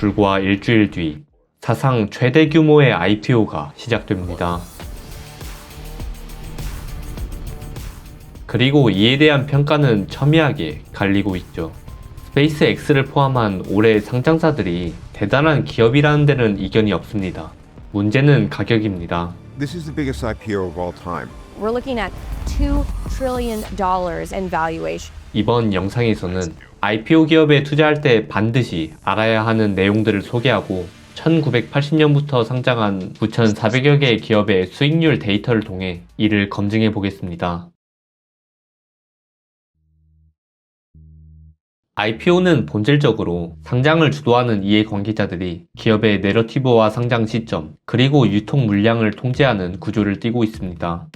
불과 일주일 뒤 사상 최대 규모의 IPO가 시작됩니다. 그리고 이에 대한 평가는 첨예하게 갈리고 있죠. 스페이스X를 포함한 올해 상장사들이 대단한 기업이라는 데는 이견이 없습니다. 문제는 가격입니다. This is the biggest IPO of all time. We're looking at $2 trillion in valuation. 이번 영상에서는 IPO 기업에 투자할 때 반드시 알아야 하는 내용들을 소개하고 1980년부터 상장한 9,400여 개의 기업의 수익률 데이터를 통해 이를 검증해 보겠습니다. IPO는 본질적으로 상장을 주도하는 이해관계자들이 기업의 내러티브와 상장 시점, 그리고 유통 물량을 통제하는 구조를 띠고 있습니다.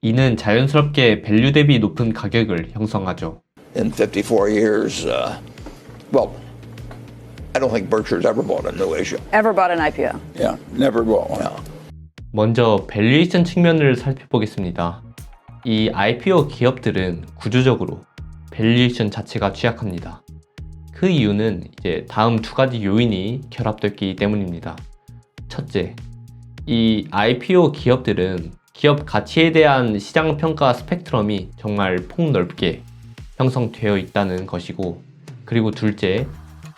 이는 자연스럽게 밸류 대비 높은 가격을 형성하죠. In 54 years, well, I don't think Berkshire's ever bought a new issue. Ever bought an IPO? Yeah, never bought one. Yeah. 먼저 밸류에이션 측면을 살펴보겠습니다. 이 IPO 기업들은 구조적으로 밸류에이션 자체가 취약합니다. 그 이유는 이제 다음 두 가지 요인이 결합됐기 때문입니다. 첫째, 이 IPO 기업들은 기업 가치에 대한 시장 평가 스펙트럼이 정말 폭넓게 형성되어 있다는 것이고, 그리고 둘째,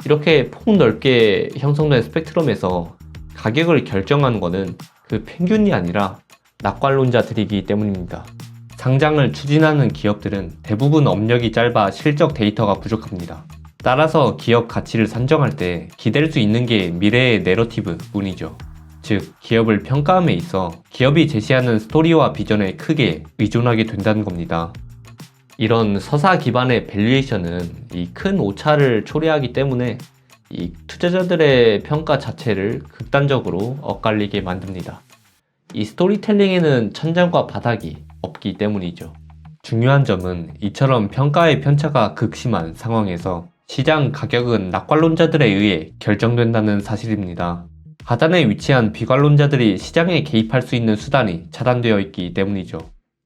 이렇게 폭넓게 형성된 스펙트럼에서 가격을 결정하는 것은 그 평균이 아니라 낙관론자들이기 때문입니다. 상장을 추진하는 기업들은 대부분 업력이 짧아 실적 데이터가 부족합니다. 따라서 기업 가치를 산정할 때 기댈 수 있는 게 미래의 내러티브 뿐이죠. 즉, 기업을 평가함에 있어 기업이 제시하는 스토리와 비전에 크게 의존하게 된다는 겁니다. 이런 서사 기반의 밸류에이션은 이 큰 오차를 초래하기 때문에 이 투자자들의 평가 자체를 극단적으로 엇갈리게 만듭니다. 이 스토리텔링에는 천장과 바닥이 없기 때문이죠. 중요한 점은 이처럼 평가의 편차가 극심한 상황에서 시장 가격은 낙관론자들에 의해 결정된다는 사실입니다. 하단에 위치한 비관론자들이 시장에 개입할 수 있는 수단이 차단되어 있기 때문이죠.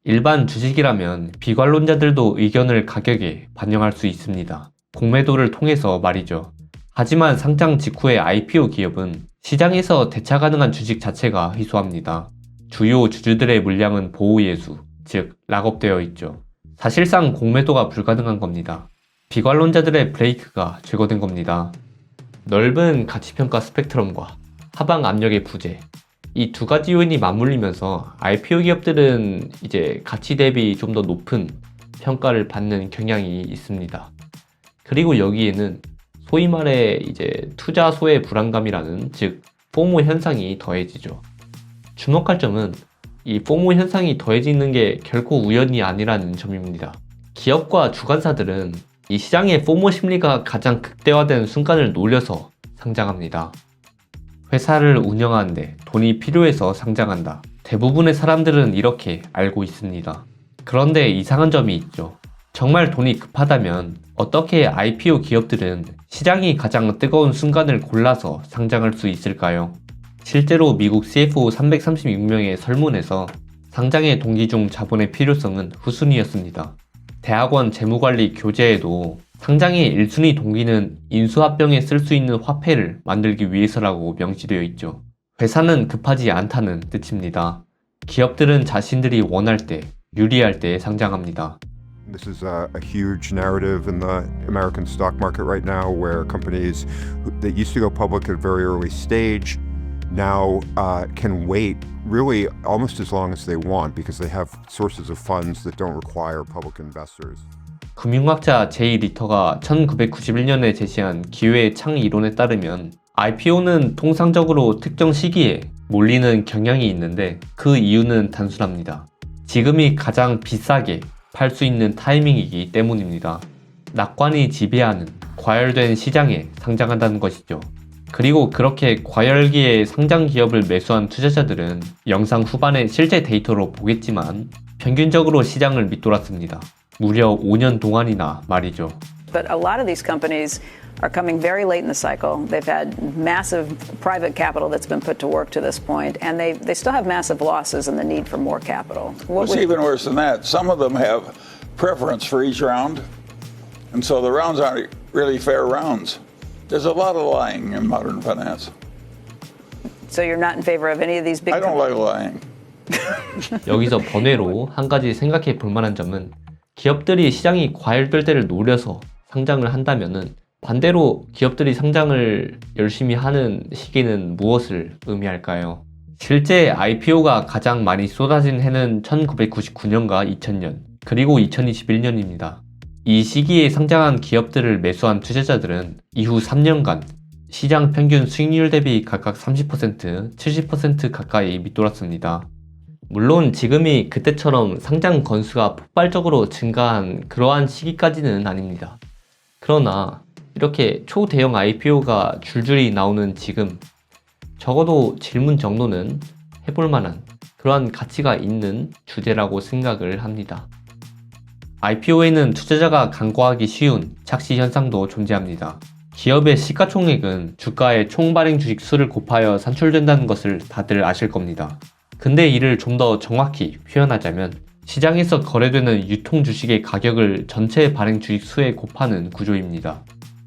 일반 주식이라면 비관론자들도 의견을 가격에 반영할 수 있습니다. 공매도를 통해서 말이죠. 하지만 상장 직후의 IPO 기업은 시장에서 대차 가능한 주식 자체가 희소합니다. 주요 주주들의 물량은 보호예수, 즉 락업되어 있죠. 사실상 공매도가 불가능한 겁니다. 비관론자들의 브레이크가 제거된 겁니다. 넓은 가치평가 스펙트럼과 하방 압력의 부재, 이 두 가지 요인이 맞물리면서 IPO 기업들은 이제 가치 대비 좀 더 높은 평가를 받는 경향이 있습니다. 그리고 여기에는 소위 말해 이제 투자소의 불안감이라는, 즉 포모 현상이 더해지죠. 주목할 점은 이 포모 현상이 더해지는 게 결코 우연이 아니라는 점입니다. 기업과 주관사들은 이 시장의 포모 심리가 가장 극대화된 순간을 노려서 상장합니다. 회사를 운영하는데 돈이 필요해서 상장한다. 대부분의 사람들은 이렇게 알고 있습니다. 그런데 이상한 점이 있죠. 정말 돈이 급하다면 어떻게 IPO 기업들은 시장이 가장 뜨거운 순간을 골라서 상장할 수 있을까요? 실제로 미국 CFO 336명의 설문에서 상장의 동기 중 자본의 필요성은 후순위였습니다. 대학원 재무관리 교재에도 상장의 1순위 동기는 인수합병에 쓸 수 있는 화폐를 만들기 위해서라고 명시되어 있죠. 회사는 급하지 않다는 뜻입니다. 기업들은 자신들이 원할 때, 유리할 때 상장합니다. This is a huge narrative in the American stock market right now where companies that used to go public at a very early stage now can wait really almost as long as they want because they have sources of funds that don't require public investors. 금융학자 제이 리터가 1991년에 제시한 기회의 창 이론에 따르면 IPO는 통상적으로 특정 시기에 몰리는 경향이 있는데 그 이유는 단순합니다. 지금이 가장 비싸게 팔 수 있는 타이밍이기 때문입니다. 낙관이 지배하는 과열된 시장에 상장한다는 것이죠. 그리고 그렇게 과열기에 상장 기업을 매수한 투자자들은 영상 후반의 실제 데이터로 보겠지만 평균적으로 시장을 밑돌았습니다. 무려 5년 동안이나 말이죠. But a lot of these companies are coming very late in the cycle. They've had massive private capital that's been put to work to this point, and they still have massive losses and the need for more capital. It's even worse than that. Some of them have preference for each round, and so the rounds aren't really fair rounds. There's a lot of lying in modern finance. So you're not in favor of any of these big I don't like lying. 여기서 번외로 한 가지 생각해 볼 만한 점은 기업들이 시장이 과열될 때를 노려서 상장을 한다면은 반대로 기업들이 상장을 열심히 하는 시기는 무엇을 의미할까요? 실제 IPO가 가장 많이 쏟아진 해는 1999년과 2000년, 그리고 2021년입니다. 이 시기에 상장한 기업들을 매수한 투자자들은 이후 3년간 시장 평균 수익률 대비 각각 30%, 70% 가까이 밑돌았습니다. 물론 지금이 그때처럼 상장 건수가 폭발적으로 증가한 그러한 시기까지는 아닙니다. 그러나 이렇게 초대형 IPO가 줄줄이 나오는 지금 적어도 질문 정도는 해볼 만한 그러한 가치가 있는 주제라고 생각을 합니다. IPO에는 투자자가 간과하기 쉬운 착시 현상도 존재합니다. 기업의 시가총액은 주가의 총 발행 주식 수를 곱하여 산출된다는 것을 다들 아실 겁니다. 근데 이를 좀 더 정확히 표현하자면 시장에서 거래되는 유통 주식의 가격을 전체 발행 주식 수에 곱하는 구조입니다.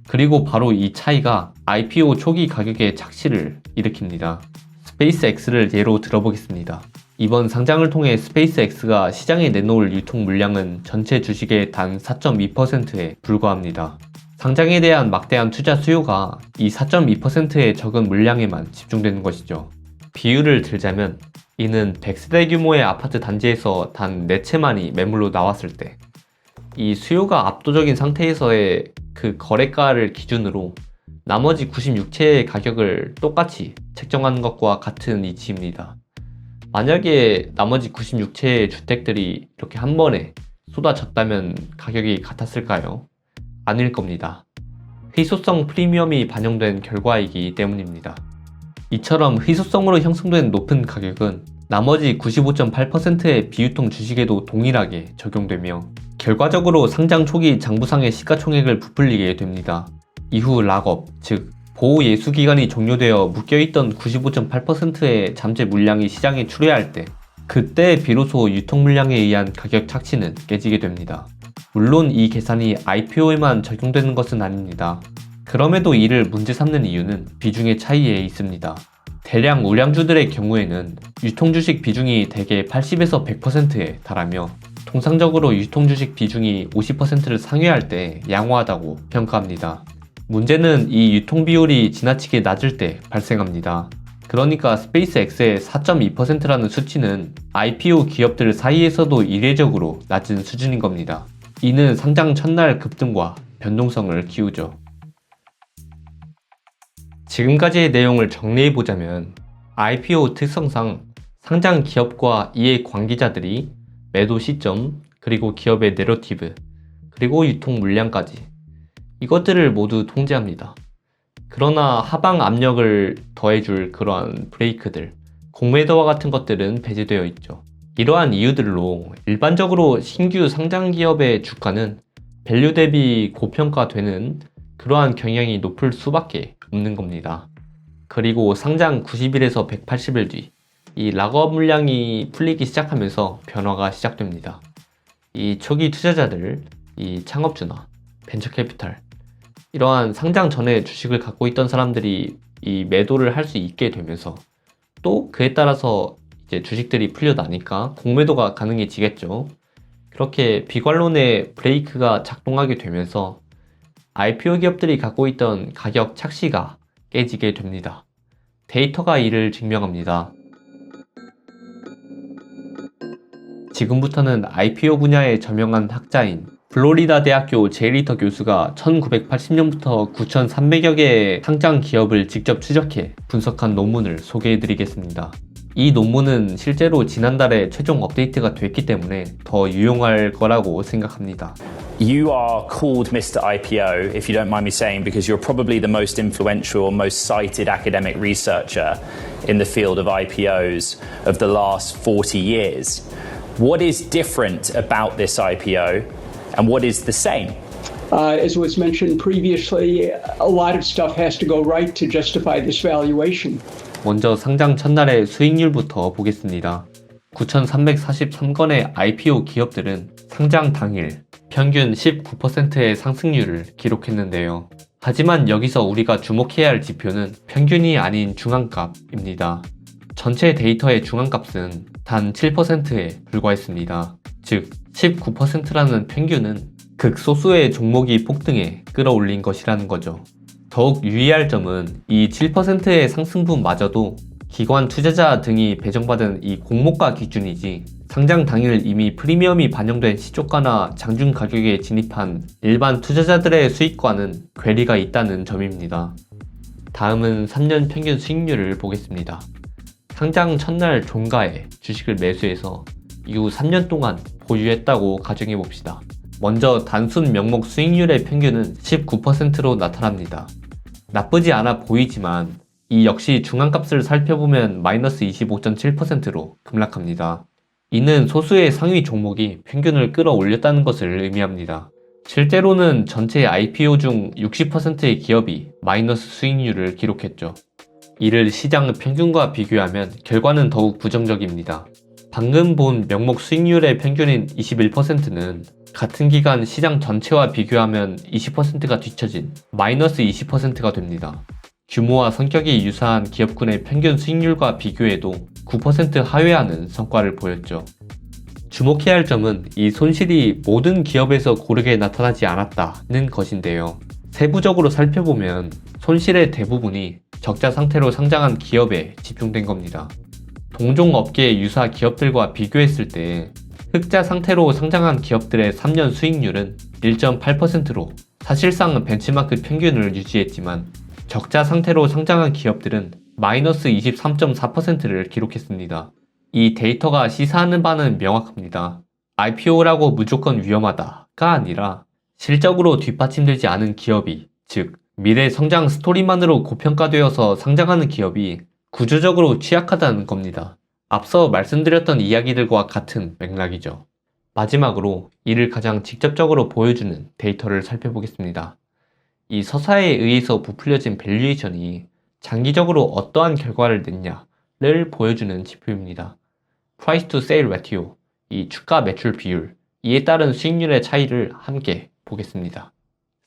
그리고 바로 이 차이가 IPO 초기 가격의 착시를 일으킵니다. 스페이스X를 예로 들어보겠습니다. 이번 상장을 통해 스페이스X가 시장에 내놓을 유통 물량은 전체 주식의 단 4.2%에 불과합니다. 상장에 대한 막대한 투자 수요가 이 4.2%의 적은 물량에만 집중되는 것이죠. 비유를 들자면 이는 100세대 규모의 아파트 단지에서 단 4채만이 매물로 나왔을 때 이 수요가 압도적인 상태에서의 그 거래가를 기준으로 나머지 96채의 가격을 똑같이 책정하는 것과 같은 이치입니다. 만약에 나머지 96채의 주택들이 이렇게 한 번에 쏟아졌다면 가격이 같았을까요? 아닐 겁니다. 희소성 프리미엄이 반영된 결과이기 때문입니다. 이처럼 희소성으로 형성된 높은 가격은 나머지 95.8%의 비유통 주식에도 동일하게 적용되며 결과적으로 상장 초기 장부상의 시가총액을 부풀리게 됩니다. 이후 락업, 즉 보호 예수 기간이 종료되어 묶여있던 95.8%의 잠재 물량이 시장에 출회할 때 그때 비로소 유통 물량에 의한 가격 착시는 깨지게 됩니다. 물론 이 계산이 IPO에만 적용되는 것은 아닙니다. 그럼에도 이를 문제 삼는 이유는 비중의 차이에 있습니다. 대량 우량주들의 경우에는 유통주식 비중이 대개 80에서 100%에 달하며 통상적으로 유통주식 비중이 50%를 상회할 때 양호하다고 평가합니다. 문제는 이 유통 비율이 지나치게 낮을 때 발생합니다. 그러니까 스페이스X의 4.2%라는 수치는 IPO 기업들 사이에서도 이례적으로 낮은 수준인 겁니다. 이는 상장 첫날 급등과 변동성을 키우죠. 지금까지의 내용을 정리해보자면 IPO 특성상 상장 기업과 이해 관계자들이 매도 시점, 그리고 기업의 내러티브, 그리고 유통 물량까지 이것들을 모두 통제합니다. 그러나 하방 압력을 더해줄 그러한 브레이크들, 공매도와 같은 것들은 배제되어 있죠. 이러한 이유들로 일반적으로 신규 상장 기업의 주가는 밸류 대비 고평가되는 그러한 경향이 높을 수밖에 없는 겁니다. 그리고 상장 90일에서 180일 뒤 이 락업 물량이 풀리기 시작하면서 변화가 시작됩니다. 이 초기 투자자들, 이 창업주나 벤처캐피탈, 이러한 상장 전에 주식을 갖고 있던 사람들이 이 매도를 할 수 있게 되면서 또 그에 따라서 이제 주식들이 풀려나니까 공매도가 가능해지겠죠. 그렇게 비관론의 브레이크가 작동하게 되면서 IPO 기업들이 갖고 있던 가격 착시가 깨지게 됩니다. 데이터가 이를 증명합니다. 지금부터는 IPO 분야에 저명한 학자인 플로리다 대학교 제이리터 교수가 1980년부터 9,300여 개의 상장 기업을 직접 추적해 분석한 논문을 소개해드리겠습니다. 이 논문은 실제로 지난달에 최종 업데이트가 됐기 때문에 더 유용할 거라고 생각합니다. You are called Mr. IPO, if you don't mind me saying, because you're probably the most influential, most cited academic researcher in the field of IPOs of the last 40 years. What is different about this IPO and what is the same? As was mentioned previously, a lot of stuff has to go right to justify this valuation. 먼저 상장 첫날의 수익률부터 보겠습니다. 9,343건의 IPO 기업들은 상장 당일 평균 19%의 상승률을 기록했는데요. 하지만 여기서 우리가 주목해야 할 지표는 평균이 아닌 중앙값입니다. 전체 데이터의 중앙값은 단 7%에 불과했습니다. 즉 19%라는 평균은 극소수의 종목이 폭등해 끌어올린 것이라는 거죠. 더욱 유의할 점은 이 7%의 상승분마저도 기관 투자자 등이 배정받은 이 공모가 기준이지 상장 당일 이미 프리미엄이 반영된 시초가나 장중 가격에 진입한 일반 투자자들의 수익과는 괴리가 있다는 점입니다. 다음은 3년 평균 수익률을 보겠습니다. 상장 첫날 종가에 주식을 매수해서 이후 3년 동안 보유했다고 가정해 봅시다. 먼저 단순 명목 수익률의 평균은 19%로 나타납니다. 나쁘지 않아 보이지만 이 역시 중앙값을 살펴보면 마이너스 25.7%로 급락합니다. 이는 소수의 상위 종목이 평균을 끌어올렸다는 것을 의미합니다. 실제로는 전체 IPO 중 60%의 기업이 마이너스 수익률을 기록했죠. 이를 시장 평균과 비교하면 결과는 더욱 부정적입니다. 방금 본 명목 수익률의 평균인 21%는 같은 기간 시장 전체와 비교하면 20%가 뒤처진 마이너스 20%가 됩니다. 규모와 성격이 유사한 기업군의 평균 수익률과 비교해도 9% 하회하는 성과를 보였죠. 주목해야 할 점은 이 손실이 모든 기업에서 고르게 나타나지 않았다는 것인데요. 세부적으로 살펴보면 손실의 대부분이 적자 상태로 상장한 기업에 집중된 겁니다. 동종 업계의 유사 기업들과 비교했을 때 흑자 상태로 상장한 기업들의 3년 수익률은 1.8%로 사실상 벤치마크 평균을 유지했지만 적자 상태로 상장한 기업들은 마이너스 23.4%를 기록했습니다. 이 데이터가 시사하는 바는 명확합니다. IPO라고 무조건 위험하다가 아니라 실적으로 뒷받침되지 않은 기업이, 즉 미래 성장 스토리만으로 고평가되어서 상장하는 기업이 구조적으로 취약하다는 겁니다. 앞서 말씀드렸던 이야기들과 같은 맥락이죠. 마지막으로 이를 가장 직접적으로 보여주는 데이터를 살펴보겠습니다. 이 서사에 의해서 부풀려진 밸류에이션이 장기적으로 어떠한 결과를 냈냐를 보여주는 지표입니다. Price to Sale Ratio, 이 주가 매출 비율, 이에 따른 수익률의 차이를 함께 보겠습니다.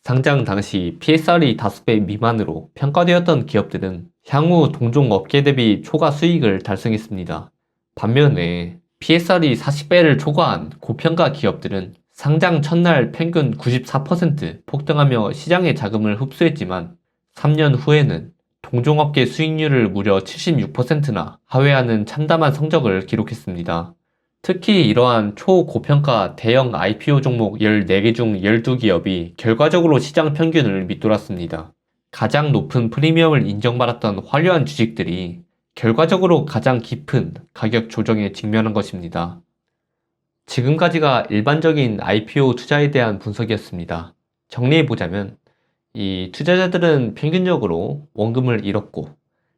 상장 당시 PSR이 5배 미만으로 평가되었던 기업들은 향후 동종 업계 대비 초과 수익을 달성했습니다. 반면에 PSR이 40배를 초과한 고평가 기업들은 상장 첫날 평균 94% 폭등하며 시장의 자금을 흡수했지만 3년 후에는 동종업계 수익률을 무려 76%나 하회하는 참담한 성적을 기록했습니다. 특히 이러한 초고평가 대형 IPO 종목 14개 중 12기업이 결과적으로 시장 평균을 밑돌았습니다. 가장 높은 프리미엄을 인정받았던 화려한 주식들이 결과적으로 가장 깊은 가격 조정에 직면한 것입니다. 지금까지가 일반적인 IPO 투자에 대한 분석이었습니다. 정리해보자면 이 투자자들은 평균적으로 원금을 잃었고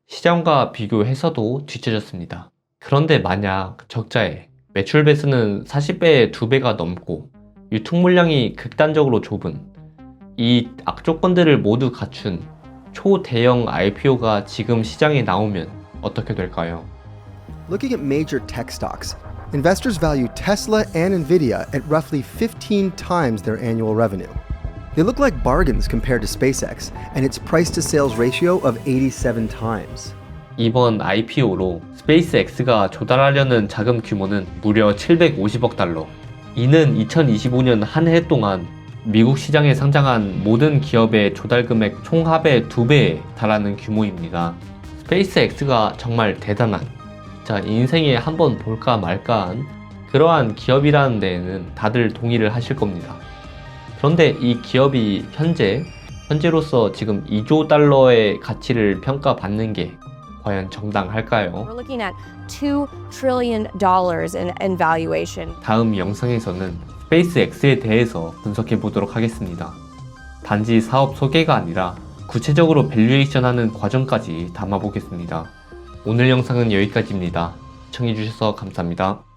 시장과 비교해서도 뒤처졌습니다. 그런데 만약 적자에 매출 배수는 40배의 2배가 넘고 유통 물량이 극단적으로 좁은 이 악조건들을 모두 갖춘 초대형 IPO가 지금 시장에 나오면 어떻게 될까요? Looking at major tech stocks, investors value Tesla and Nvidia at roughly 15 times their annual revenue. They look like bargains compared to SpaceX and its price-to-sales ratio of 87 times. 이번 IPO로 스페이스X가 조달하려는 자금 규모는 무려 750억 달러. 이는 2025년 한 해 동안 미국 시장에 상장한 모든 기업의 조달 금액 총합의 2배에 달하는 규모입니다. 스페이스X가 정말 대단한, 인생에 한번 볼까 말까한 그러한 기업이라는 데에는 다들 동의를 하실 겁니다. 그런데 이 기업이 현재로서 지금 2조 달러의 가치를 평가받는 게 과연 정당할까요? We're looking at $2 trillion in valuation. 다음 영상에서는 스페이스X에 대해서 분석해 보도록 하겠습니다. 단지 사업 소개가 아니라 구체적으로 밸류에이션 하는 과정까지 담아보겠습니다. 오늘 영상은 여기까지입니다. 시청해주셔서 감사합니다.